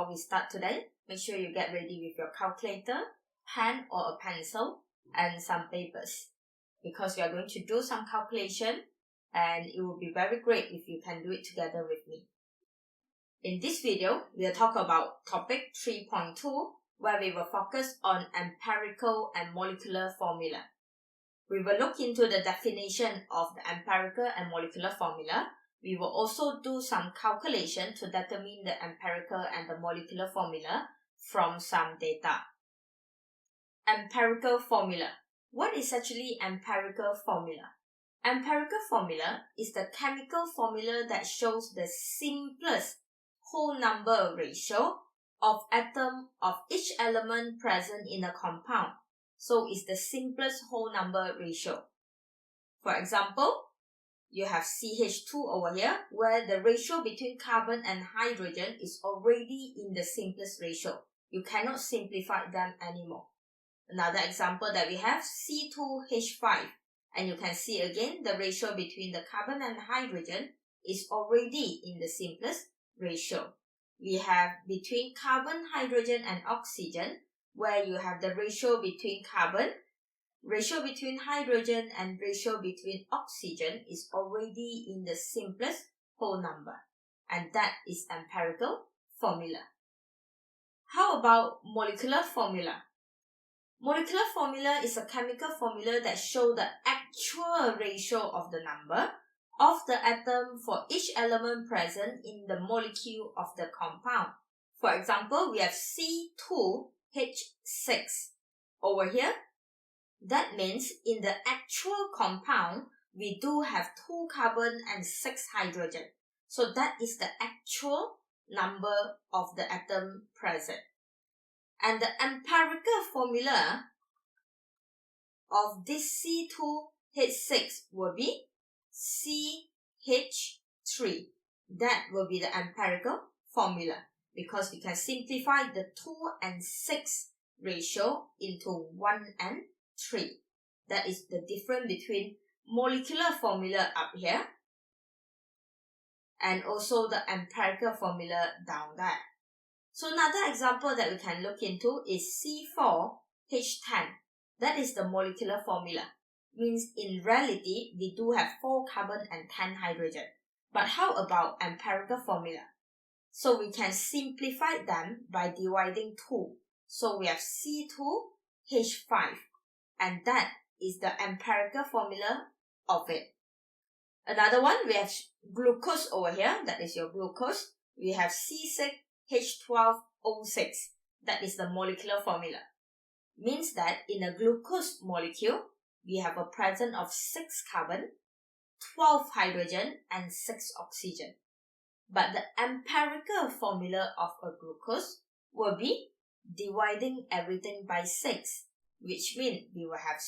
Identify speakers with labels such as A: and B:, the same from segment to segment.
A: before we start today, make sure you get ready with your calculator, pen or a pencil, and some papers, because we are going to do some calculation and it will be very great if you can do it together with me. In this video, we'll talk about topic 3.2, where we will focus on empirical and molecular formula. We will look into the definition of the empirical and molecular formula. We will also do some calculation to determine the empirical and the molecular formula from some data. Empirical formula. What is actually empirical formula? Empirical formula is the chemical formula that shows the simplest whole number ratio of atom of each element present in a compound. So it's the simplest whole number ratio. For example, you have CH2 over here, where the ratio between carbon and hydrogen is already in the simplest ratio. You cannot simplify them anymore. Another example that we have, C2H5. And you can see again the ratio between the carbon and hydrogen is already in the simplest ratio. We have between carbon, hydrogen and oxygen, where you have the ratio between carbon, ratio between hydrogen and ratio between oxygen is already in the simplest whole number. And that is empirical formula. How about molecular formula? Molecular formula is a chemical formula that shows the actual ratio of the number of the atom for each element present in the molecule of the compound. For example, we have C2H6 over here. That means in the actual compound, we do have 2 carbon and 6 hydrogen. So that is the actual number of the atom present. And the empirical formula of this C2H6 will be CH3. That will be the empirical formula, because we can simplify the 2 and 6 ratio into 1 and 3. That is the difference between molecular formula up here and also the empirical formula down there. So another example that we can look into is C4H10. That is the molecular formula. Means in reality, we do have 4 carbon and 10 hydrogen. But how about empirical formula? So we can simplify them by dividing 2. So we have C2H5. And that is the empirical formula of it. Another one, we have glucose over here. That is your glucose. We have C6H12O6. That is the molecular formula. Means that in a glucose molecule, we have a presence of 6 carbon, 12 hydrogen, and 6 oxygen. But the empirical formula of a glucose will be dividing everything by 6, which means we will have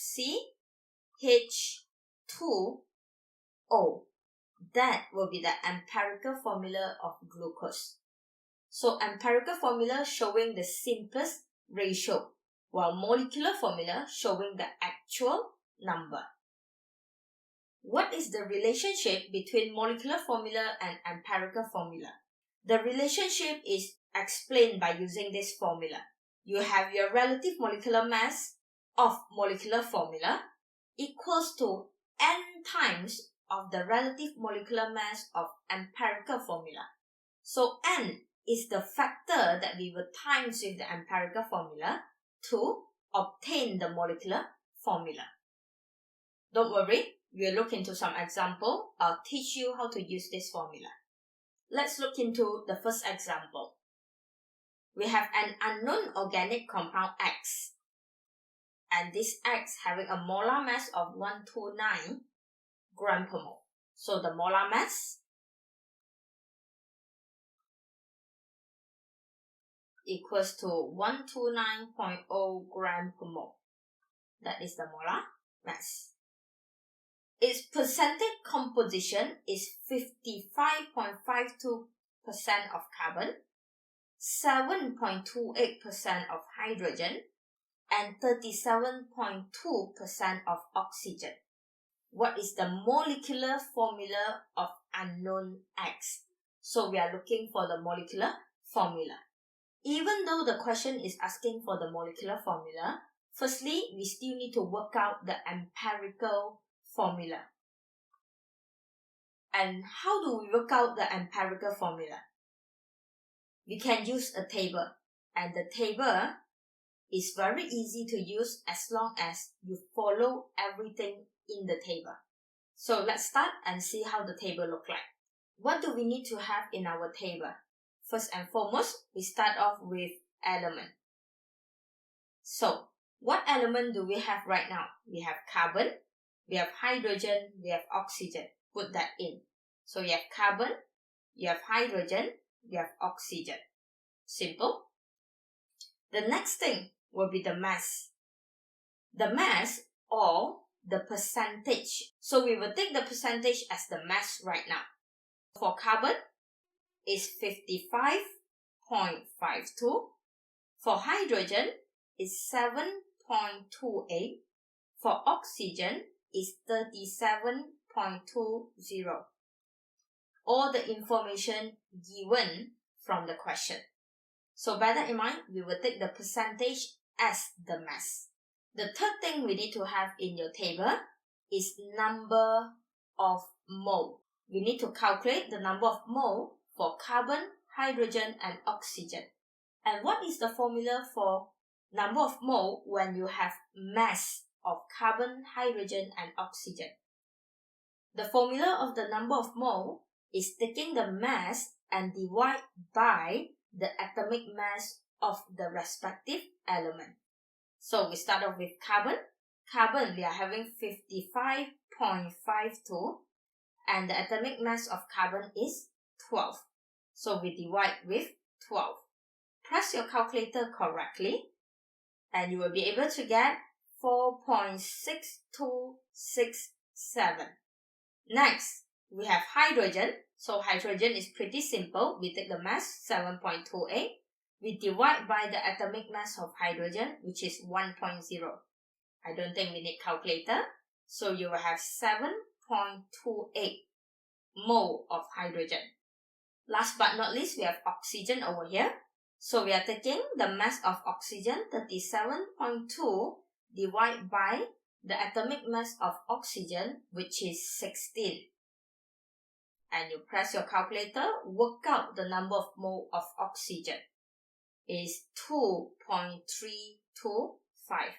A: CH2O. That will be the empirical formula of glucose. So empirical formula showing the simplest ratio, while molecular formula showing the actual number. What is the relationship between molecular formula and empirical formula? The relationship is explained by using this formula. You have your relative molecular mass of molecular formula equals to n times of the relative molecular mass of empirical formula. So n is the factor that we will times with the empirical formula to obtain the molecular formula. Don't worry, we'll look into some example. I'll teach you how to use this formula. Let's look into the first example. We have an unknown organic compound X. And this X having a molar mass of 129 gram per mole. So the molar mass equals to 129.0 gram per mole. That is the molar mass. Its percentage composition is 55.52% of carbon, 7.28% of hydrogen, and 37.2% of oxygen. What is the molecular formula of unknown X? So we are looking for the molecular formula. Even though the question is asking for the molecular formula, firstly, we still need to work out the empirical formula. And how do we work out the empirical formula? We can use a table, and the table is very easy to use as long as you follow everything in the table. So let's start and see how the table looks like. What do we need to have in our table? First and foremost, we start off with element. So, what element do we have right now? We have carbon, we have hydrogen, we have oxygen. Put that in. So, you have carbon, you have hydrogen, you have oxygen. Simple. The next thing will be the mass. The mass or the percentage. So, we will take the percentage as the mass right now. For carbon, is 55.52. For hydrogen, is 7.28. For oxygen, is 37.20. All the information given from the question. So bear that in mind, we will take the percentage as the mass. The third thing we need to have in your table is number of mole. We need to calculate the number of mole for carbon, hydrogen, and oxygen. And what is the formula for number of mole when you have mass of carbon, hydrogen, and oxygen? The formula of the number of mole is taking the mass and divide by the atomic mass of the respective element. So we start off with carbon. Carbon, we are having 55.52. And the atomic mass of carbon is 12. So we divide with 12. Press your calculator correctly and you will be able to get 4.6267. Next, we have hydrogen. So hydrogen is pretty simple. We take the mass 7.28. We divide by the atomic mass of hydrogen, which is 1.0. I don't think we need calculator. So you will have 7.28 mole of hydrogen. Last but not least, we have oxygen over here. So we are taking the mass of oxygen, 37.2, divided by the atomic mass of oxygen, which is 16. And you press your calculator, work out the number of mole of oxygen. Is 2.325.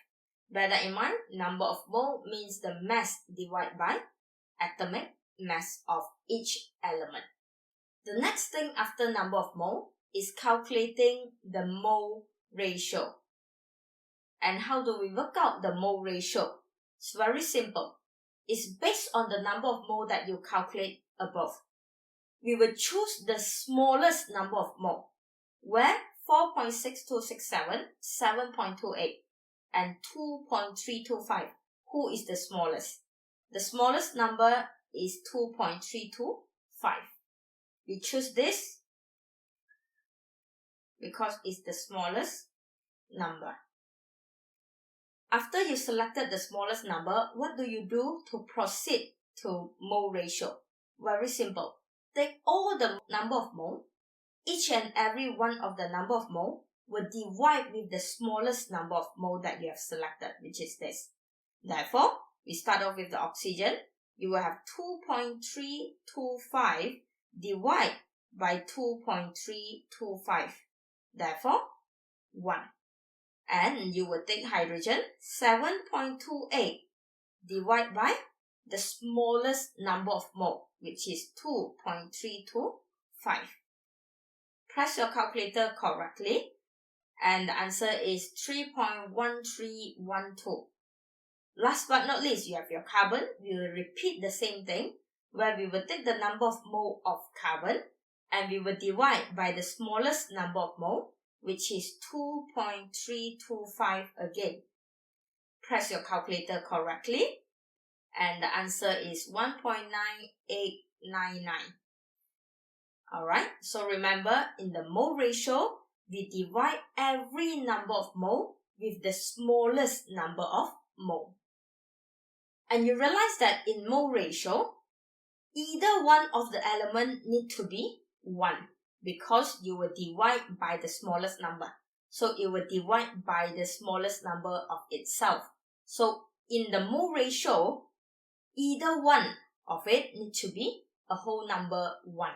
A: Bear that in mind, number of mole means the mass divided by atomic mass of each element. The next thing after number of mole is calculating the mole ratio. And how do we work out the mole ratio? It's very simple. It's based on the number of mole that you calculate above. We will choose the smallest number of mole, where 4.6267, 7.28, and 2.325. Who is the smallest? The smallest number is 2.325. We choose this because it's the smallest number. After you selected the smallest number, what do you do to proceed to mole ratio? Very simple. Take all the number of mole. Each and every one of the number of mole will divide with the smallest number of mole that you have selected, which is this. Therefore, we start off with the oxygen. You will have 2.325 divide by 2.325. Therefore, 1. And you will take hydrogen, 7.28 divide by the smallest number of mole, which is 2.325. Press your calculator correctly and the answer is 3.1312. Last but not least, you have your carbon. We will repeat the same thing where we will take the number of mole of carbon and we will divide by the smallest number of mole, which is 2.325 again. Press your calculator correctly and the answer is 1.9899. Alright, so remember in the mole ratio, we divide every number of mole with the smallest number of mole. And you realize that in mole ratio, either one of the element need to be 1. because you will divide by the smallest number. So it will divide by the smallest number of itself. So in the mole ratio, either one of it needs to be a whole number 1.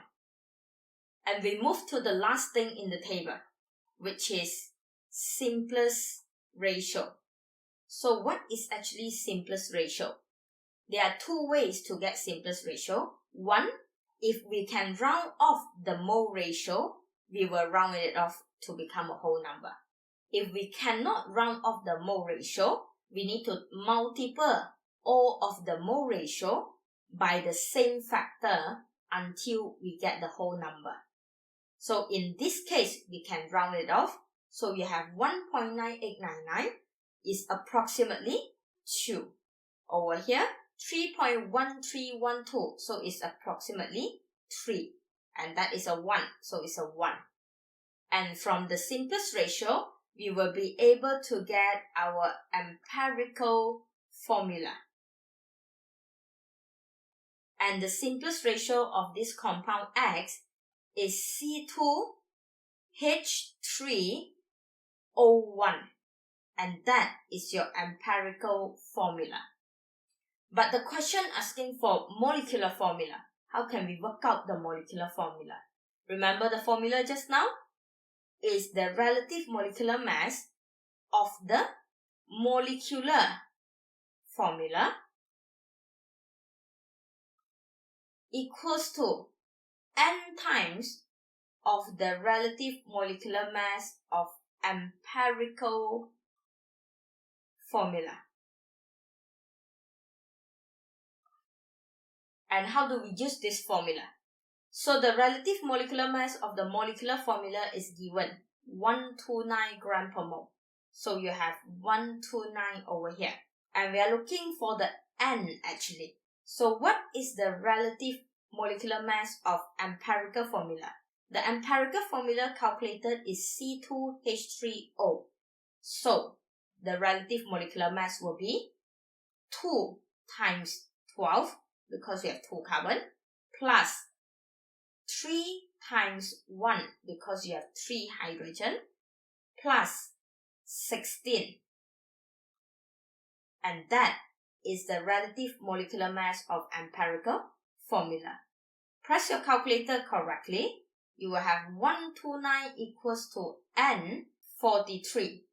A: And we move to the last thing in the table, which is simplest ratio. So what is actually simplest ratio? There are two ways to get simplest ratio. One, if we can round off the mole ratio, we will round it off to become a whole number. If we cannot round off the mole ratio, we need to multiply all of the mole ratio by the same factor until we get the whole number. So in this case, we can round it off. So we have 1.9899 is approximately 2. Over here, 3.1312, so it's approximately 3. And that is a 1, so it's a 1. And from the simplest ratio, we will be able to get our empirical formula. And the simplest ratio of this compound X is C2H3O1. And that is your empirical formula. But the question asking for molecular formula, how can we work out the molecular formula? Remember the formula just now? Is the relative molecular mass of the molecular formula equals to n times of the relative molecular mass of empirical formula. And how do we use this formula? So the relative molecular mass of the molecular formula is given 129 gram per mole. So you have 129 over here. And we are looking for the N actually. So what is the relative molecular mass of empirical formula? The empirical formula calculated is C2H3O. So the relative molecular mass will be 2 times 12, because we have 2 carbon, plus 3 times 1, because you have 3 hydrogen, plus 16. And that is the relative molecular mass of empirical formula. Press your calculator correctly. You will have 129 equals to N 43.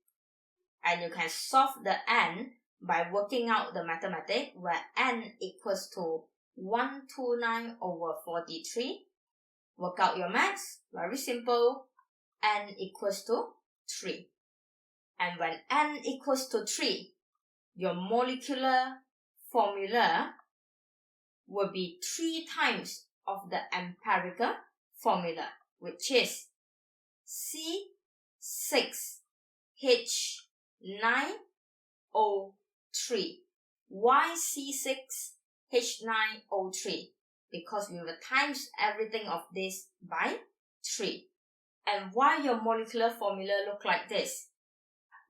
A: And you can solve the N by working out the mathematics where N equals to 129 over 43. Work out your maths. Very simple. N equals to 3. And when N equals to 3, your molecular formula will be 3 times of the empirical formula, which is C6H9O3. Why C6H9O3? Because we will times everything of this by 3. And why your molecular formula look like this?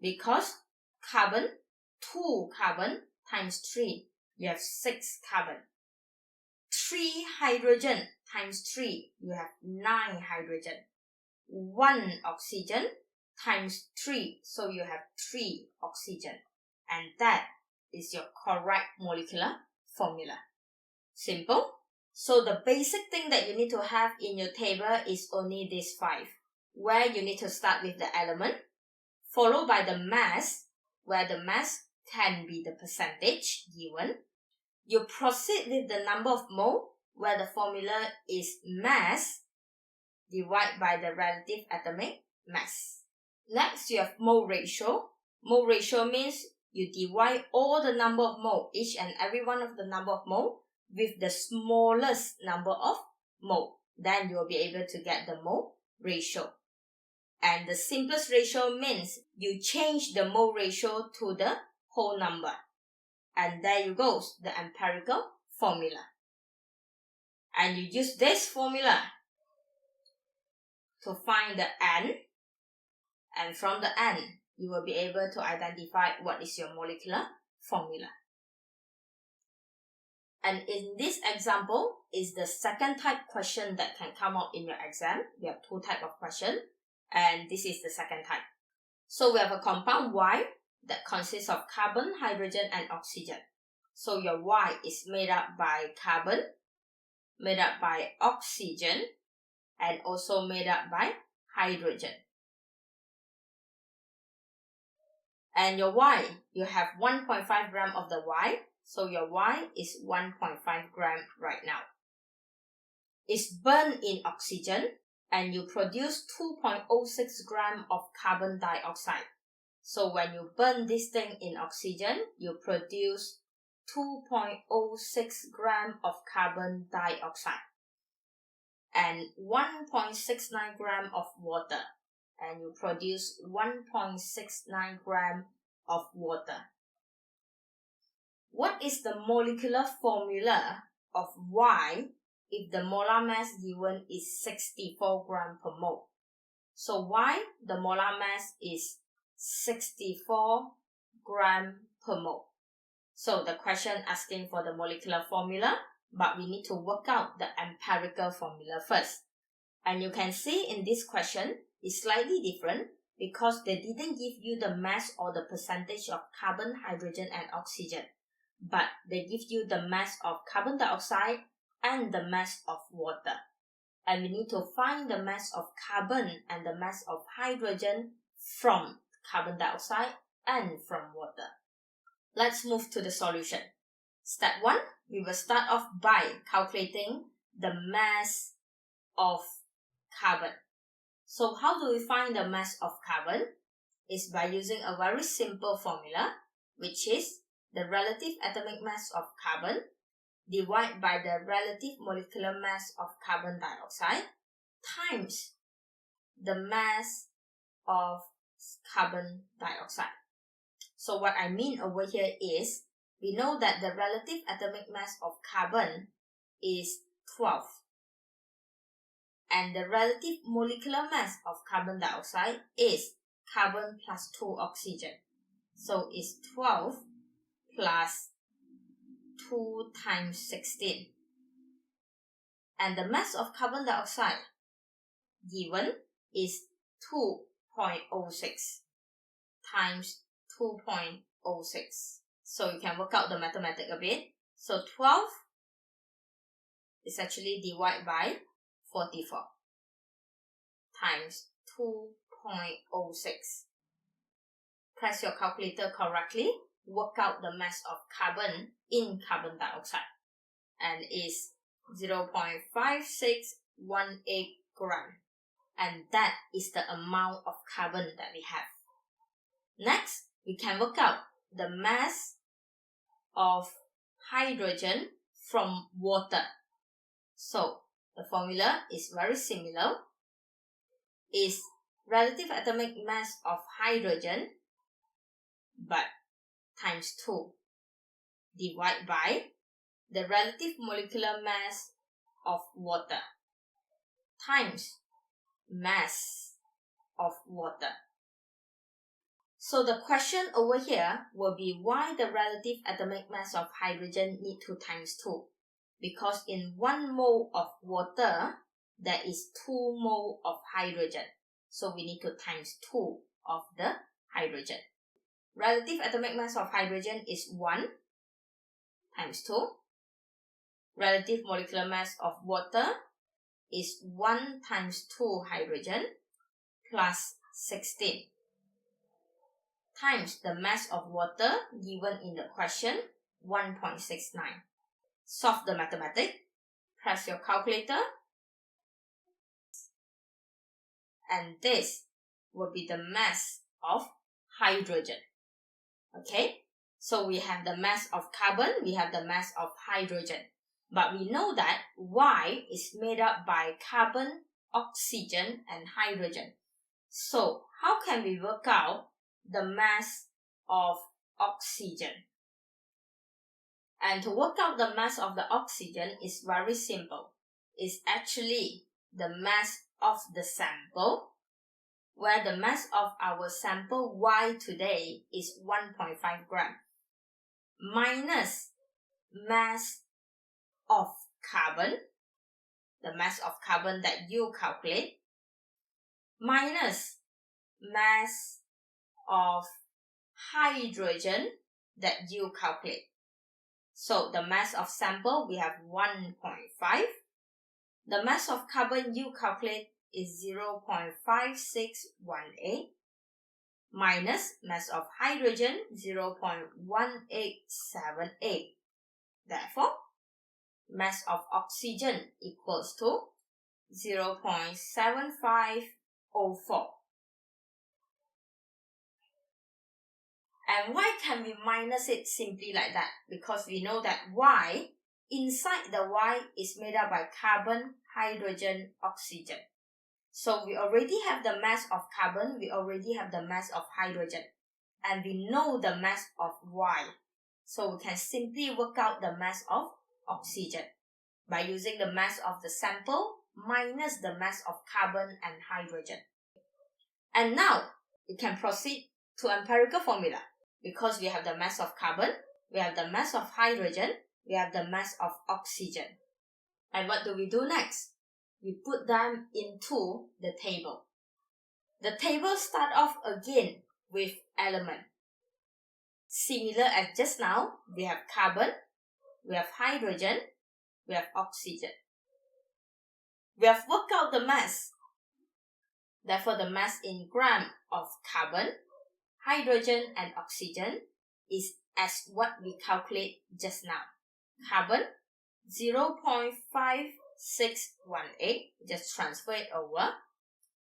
A: Because carbon, 2 carbon times 3, you have 6 carbon. 3 hydrogen times 3, you have 9 hydrogen. 1 oxygen times 3, so you have 3 oxygen. And that is your correct molecular formula. Simple. So the basic thing that you need to have in your table is only these 5, where you need to start with the element, followed by the mass, where the mass can be the percentage given. You proceed with the number of mole, where the formula is mass divided by the relative atomic mass. Next, you have mole ratio. Mole ratio means you divide all the number of mole, each and every one of the number of mole, with the smallest number of mole. Then you will be able to get the mole ratio. And the simplest ratio means you change the mole ratio to the whole number. And there you go, the empirical formula. And you use this formula to find the N. And from the N, you will be able to identify what is your molecular formula. And in this example is the second type question that can come out in your exam. We have two types of question, and this is the second type. So we have a compound Y that consists of carbon, hydrogen, and oxygen. So your Y is made up by carbon, made up by oxygen, and also made up by hydrogen. And your Y, you have 1.5 gram of the Y, so your Y is 1.5 gram right now. It's burned in oxygen, and you produce 2.06 gram of carbon dioxide. So when you burn this thing in oxygen, you produce 2.06 gram of carbon dioxide and 1.69 gram of water, and you produce 1.69 gram of water. What is the molecular formula of Y if the molar mass given is 64 gram per mole? So Y, the molar mass is 64 gram per mole. So the question asking for the molecular formula, but we need to work out the empirical formula first. And you can see in this question, it's slightly different because they didn't give you the mass or the percentage of carbon, hydrogen, and oxygen, but they give you the mass of carbon dioxide and the mass of water. And we need to find the mass of carbon and the mass of hydrogen from carbon dioxide and from water. Let's move to the solution. Step 1, we will start off by calculating the mass of carbon. So how do we find the mass of carbon? It's by using a very simple formula, which is the relative atomic mass of carbon divided by the relative molecular mass of carbon dioxide times the mass of carbon dioxide. So what I mean over here is, we know that the relative atomic mass of carbon is 12. And the relative molecular mass of carbon dioxide is carbon plus 2 oxygen. So it's 12 plus 2 times 16. And the mass of carbon dioxide given is 2.06 times 2.06. So you can work out the mathematics a bit. So 12 is actually divided by 44 times 2.06. Press your calculator correctly, work out the mass of carbon in carbon dioxide, and is 0.5618 gram. And that is the amount of carbon that we have. Next, we can work out the mass of hydrogen from water. So the formula is very similar. Is relative atomic mass of hydrogen, but times 2 divided by the relative molecular mass of water times mass of water. So the question over here will be why the relative atomic mass of hydrogen need to times 2. Because in 1 mole of water, there is 2 mole of hydrogen. So we need to times 2 of the hydrogen. Relative atomic mass of hydrogen is 1 times 2. Relative molecular mass of water is 1 times 2 hydrogen plus 16 times the mass of water given in the question, 1.69. Solve the mathematics. Press your calculator. And this will be the mass of hydrogen. Okay? So we have the mass of carbon, we have the mass of hydrogen. But we know that Y is made up by carbon, oxygen, and hydrogen. So how can we work out the mass of oxygen? And to work out the mass of the oxygen is very simple. It's actually the mass of the sample, where the mass of our sample Y today is 1.5 gram, minus mass of carbon, the mass of carbon that you calculate, minus mass of hydrogen that you calculate. So the mass of sample, we have 1.5. The mass of carbon you calculate is 0.5618 minus mass of hydrogen 0.1878. Therefore, mass of oxygen equals to 0.7504. And why can we minus it simply like that? Because we know that Y, inside the Y is made up by carbon, hydrogen, oxygen. So we already have the mass of carbon, we already have the mass of hydrogen, and we know the mass of Y. So we can simply work out the mass of oxygen by using the mass of the sample minus the mass of carbon and hydrogen. And now we can proceed to empirical formula. Because we have the mass of carbon, we have the mass of hydrogen, we have the mass of oxygen. And what do we do next? We put them into the table. The table start off again with element. Similar as just now, we have carbon, we have hydrogen, we have oxygen. We have worked out the mass. Therefore, the mass in gram of carbon, hydrogen and oxygen is as what we calculate just now. Carbon 0.5618, just transfer it over.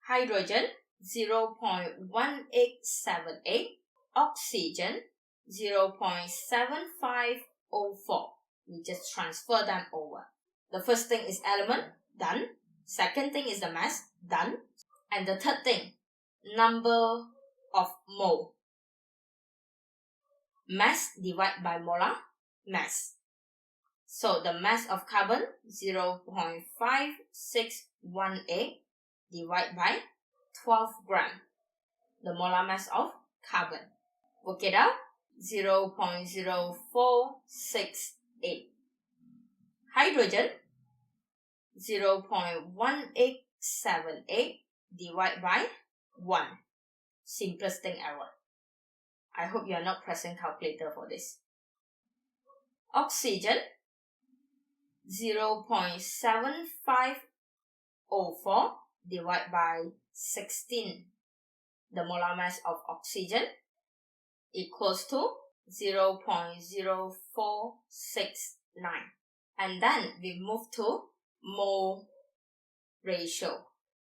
A: Hydrogen 0.1878, oxygen 0.7504. We just transfer them over. The first thing is element, done. Second thing is the mass, done. And the third thing, number of mole. Mass divided by molar mass. So the mass of carbon 0.5618 divided by 12 gram. The molar mass of carbon. Work it out, 0.0468. Hydrogen 0.1878 divided by 1. Simplest thing ever. I hope you are not pressing calculator for this. Oxygen 0.7504 divided by 16. The molar mass of oxygen equals to 0.0469. And then we move to mole ratio.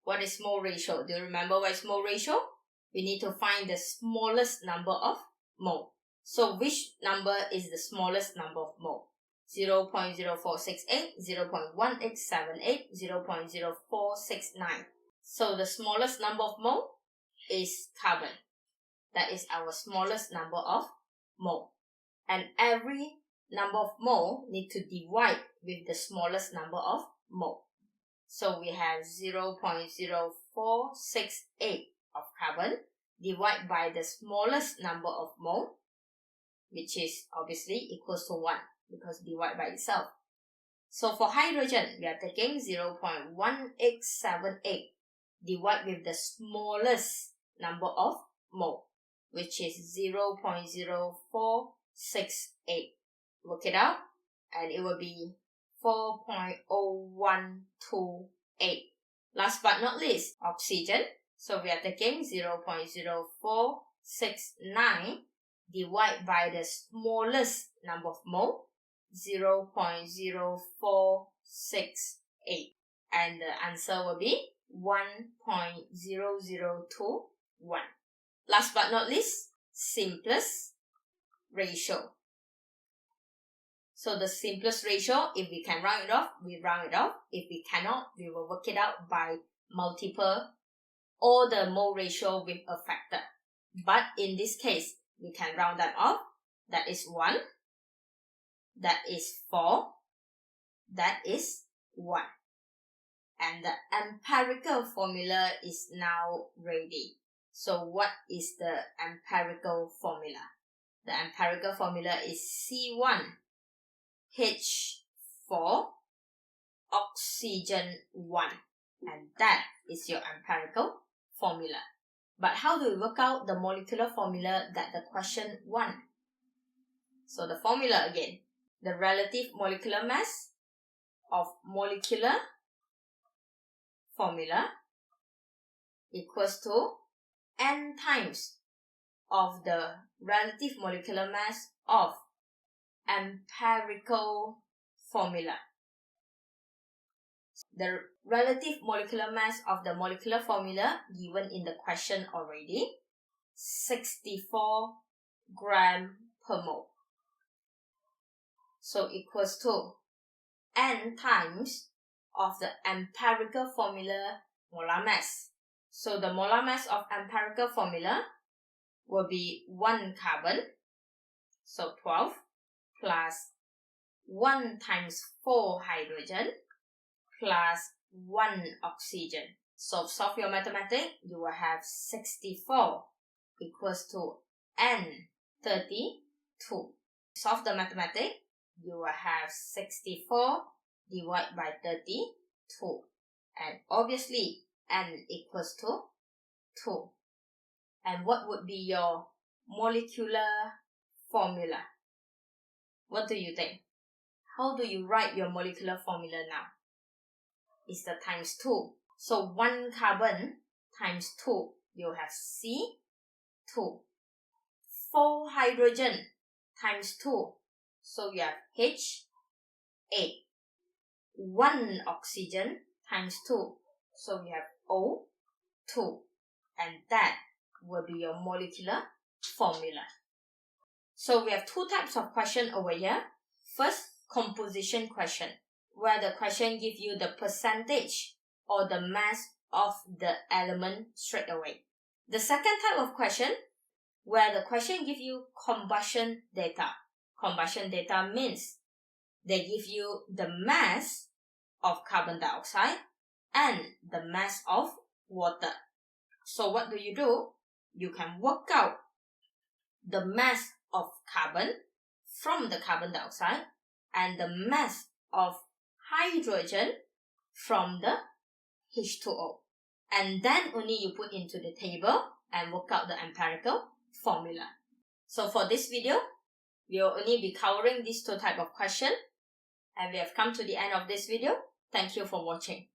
A: What is mole ratio? Do you remember what is mole ratio? We need to find the smallest number of mole. So which number is the smallest number of mole? 0.0468, 0.1878, 0.0469. So the smallest number of mole is carbon. That is our smallest number of mole. And every number of mole need to divide with the smallest number of mole. So we have 0.0468 of carbon divided by the smallest number of mole, which is obviously equals to 1 because divide by itself. So for hydrogen, we are taking 0.1878 divide with the smallest number of mole, which is 0.0468. Work it out and it will be 4.0128. Last but not least, oxygen. So we are taking 0.0469 divided by the smallest number of mole, 0.0468. And the answer will be 1.0021. Last but not least, simplest ratio. So the simplest ratio, if we can round it off, we round it off. If we cannot, we will work it out by multiple or the mole ratio with a factor. But in this case, we can round that off. That is 1. That is 4. That is 1. And the empirical formula is now ready. So what is the empirical formula? The empirical formula is C1H4 for oxygen 1. And that is your empirical formula. But how do we work out the molecular formula that the question wants? So the formula again, the relative molecular mass of molecular formula equals to n times of the relative molecular mass of empirical formula. The relative molecular mass of the molecular formula given in the question already, 64 gram per mole. So equals to n times of the empirical formula molar mass. So the molar mass of empirical formula will be 1 carbon, so 12, plus 1 times 4 hydrogen, plus 1 oxygen. So solve your mathematics, you will have 64 equals to n 32. Solve the mathematics, you will have 64 divided by 32. And obviously, n equals to 2. And what would be your molecular formula? What do you think? How do you write your molecular formula now? It's the times 2. So 1 carbon times 2, you have C2. 4 hydrogen times 2, so you have H8. 1 oxygen times 2, so you have O2. And that will be your molecular formula. So we have 2 types of question over here. First, composition question, where the question gives you the percentage or the mass of the element straight away. The second type of question, where the question gives you combustion data. Combustion data means they give you the mass of carbon dioxide and the mass of water. So what do? You can work out the mass of carbon from the carbon dioxide and the mass of hydrogen from the H2O. And then only you put into the table and work out the empirical formula. So for this video, we will only be covering these 2 types of questions. And we have come to the end of this video. Thank you for watching.